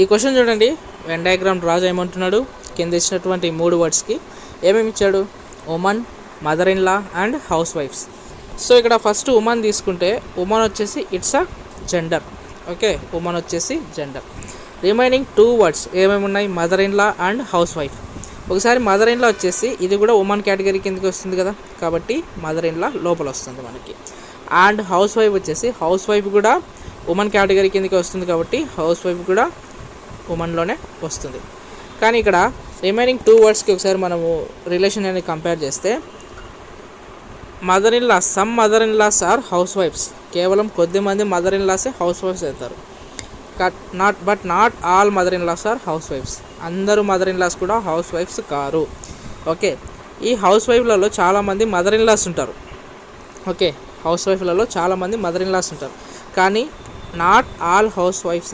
ఈ క్వశ్చన్ చూడండి, Venn diagram draw చేయమంటున్నాడు. కింద ఇచ్చినటువంటి 3 వర్డ్స్కి ఏమేమి ఇచ్చాడు? Woman, mother in law and హౌస్ వైఫ్స్. సో ఇక్కడ ఫస్ట్ ఉమన్ తీసుకుంటే ఉమన్ వచ్చేసి it's a gender. Okay, woman వచ్చేసి జెండర్. రిమైనింగ్ 2 వర్డ్స్ ఏమేమి ఉన్నాయి? Mother in law and housewife. ఒకసారి మదర్ ఇన్ లా వచ్చేసి ఇది కూడా ఉమన్ కేటగిరీ కిందకి వస్తుంది కదా, కాబట్టి మదర్ ఇన్ లా లోపల వస్తుంది మనకి. అండ్ హౌస్ వైఫ్ వచ్చేసి హౌస్ వైఫ్ కూడా ఉమన్ కేటగిరీ కిందకి వస్తుంది కాబట్టి హౌస్ వైఫ్ కూడా ఉమన్లోనే వస్తుంది. కానీ ఇక్కడ రిమైనింగ్ 2 వర్డ్స్కి ఒకసారి మనము రిలేషన్ అనేది కంపేర్ చేస్తే mother in law, some mother in laws are హౌస్ వైఫ్స్. కేవలం కొద్దిమంది మదర్ ఇన్ లాసే హౌస్ వైఫ్స్ అవుతారు. Not all mother in laws are హౌస్ వైఫ్స్. అందరూ మదర్ ఇన్ లాస్ కూడా హౌస్ వైఫ్స్ కారు. ఓకే, ఈ హౌస్ వైఫ్లలో చాలామంది మదర్ ఇన్ లాస్ ఉంటారు. ఓకే, హౌస్ వైఫ్లలో చాలామంది మదర్ ఇన్ లాస్ ఉంటారు. కానీ నాట్ ఆల్ హౌస్ వైఫ్స్